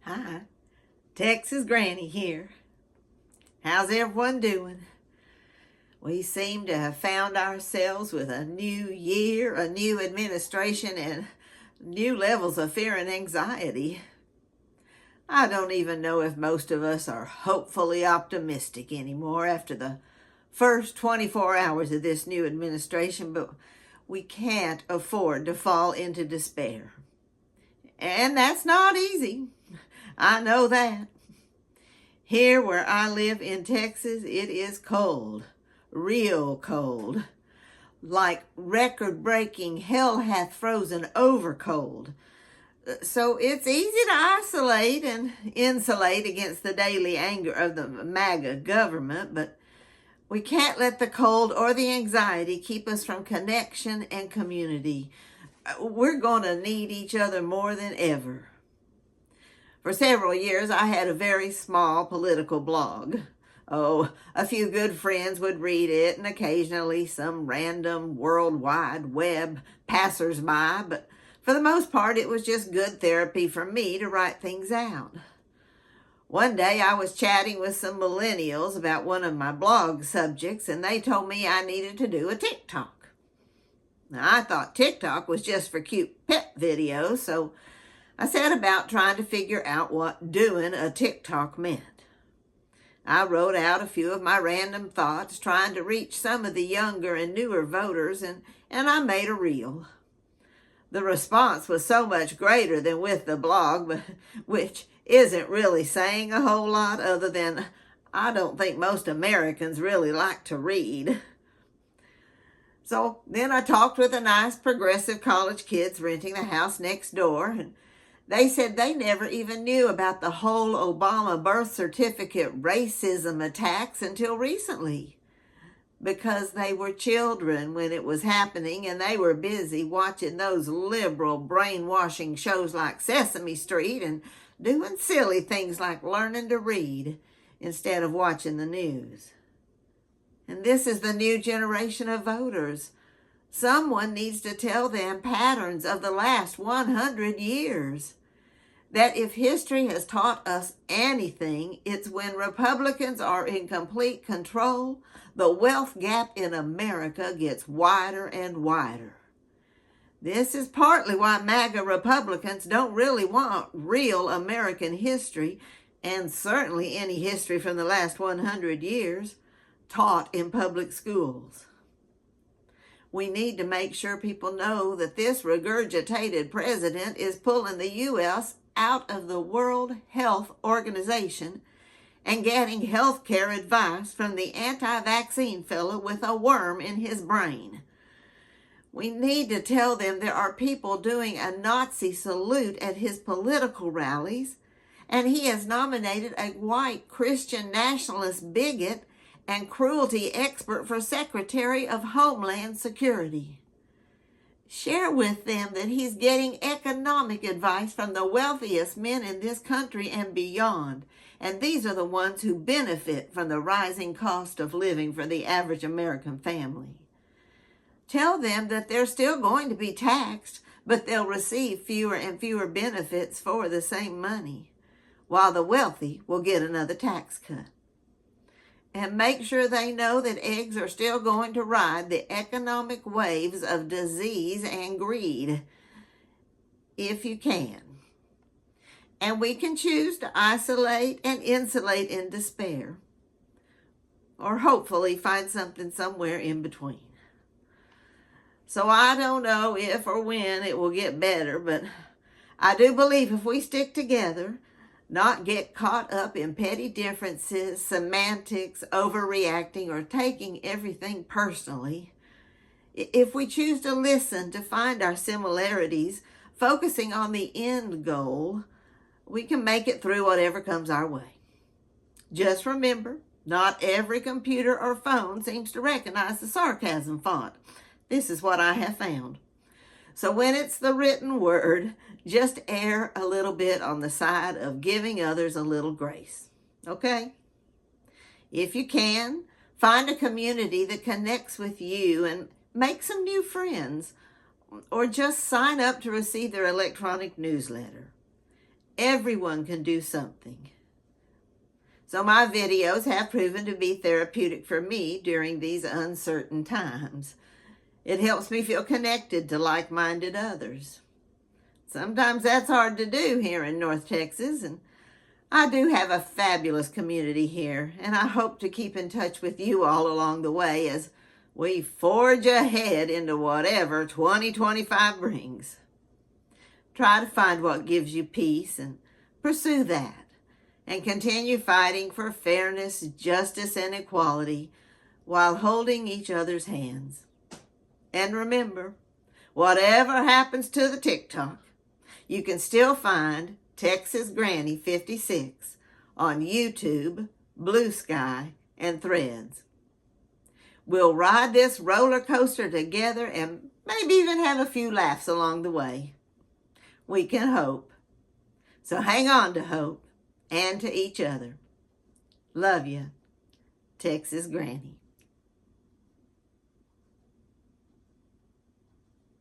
Hi, Texas Granny here. How's everyone doing? We seem to have found ourselves with a new year, a new administration, and new levels of fear and anxiety. I don't even know if most of us are hopefully optimistic anymore after the first 24 hours of this new administration, but we can't afford to fall into despair. And that's not easy. I know that. Here where I live in Texas, it is cold, real cold, like record-breaking hell hath frozen over cold. So it's easy to isolate and insulate against the daily anger of the MAGA government, but we can't let the cold or the anxiety keep us from connection and community. We're going to need each other more than ever. For several years, I had a very small political blog. Oh, a few good friends would read it, and occasionally some random World Wide Web passersby, but for the most part, it was just good therapy for me to write things out. One day, I was chatting with some millennials about one of my blog subjects, and they told me I needed to do a TikTok. Now, I thought TikTok was just for cute pet videos, so I set about trying to figure out what doing a TikTok meant. I wrote out a few of my random thoughts, trying to reach some of the younger and newer voters, and I made a reel. The response was so much greater than with the blog, which isn't really saying a whole lot other than I don't think most Americans really like to read. So then I talked with the nice progressive college kids renting the house next door, and they said they never even knew about the whole Obama birth certificate racism attacks until recently, because they were children when it was happening and they were busy watching those liberal brainwashing shows like Sesame Street and doing silly things like learning to read instead of watching the news. And this is the new generation of voters. Someone needs to tell them patterns of the last 100 years. That if history has taught us anything, it's when Republicans are in complete control, the wealth gap in America gets wider and wider. This is partly why MAGA Republicans don't really want real American history, and certainly any history from the last 100 years, taught in public schools. We need to make sure people know that this regurgitated president is pulling the U.S. out of the World Health Organization and getting health care advice from the anti-vaccine fellow with a worm in his brain. We need to tell them there are people doing a Nazi salute at his political rallies, and he has nominated a white Christian nationalist bigot and cruelty expert for Secretary of Homeland Security. Share with them that he's getting economic advice from the wealthiest men in this country and beyond, and these are the ones who benefit from the rising cost of living for the average American family. Tell them that they're still going to be taxed, but they'll receive fewer and fewer benefits for the same money, while the wealthy will get another tax cut. And make sure they know that eggs are still going to ride the economic waves of disease and greed, if you can. And we can choose to isolate and insulate in despair, or hopefully find something somewhere in between. So I don't know if or when it will get better, but I do believe if we stick together, not get caught up in petty differences, semantics, overreacting, or taking everything personally. If we choose to listen, to find our similarities, focusing on the end goal, we can make it through whatever comes our way. Just remember, not every computer or phone seems to recognize the sarcasm font. This is what I have found. So when it's the written word, just err a little bit on the side of giving others a little grace. Okay? If you can, find a community that connects with you and make some new friends, or just sign up to receive their electronic newsletter. Everyone can do something. So my videos have proven to be therapeutic for me during these uncertain times. It helps me feel connected to like-minded others. Sometimes that's hard to do here in North Texas, and I do have a fabulous community here, and I hope to keep in touch with you all along the way as we forge ahead into whatever 2025 brings. Try to find what gives you peace and pursue that, and continue fighting for fairness, justice, and equality while holding each other's hands. And remember, whatever happens to the TikTok, you can still find Texas Granny 56 on YouTube, Blue Sky, and Threads. We'll ride this roller coaster together and maybe even have a few laughs along the way. We can hope. So hang on to hope and to each other. Love you, Texas Granny.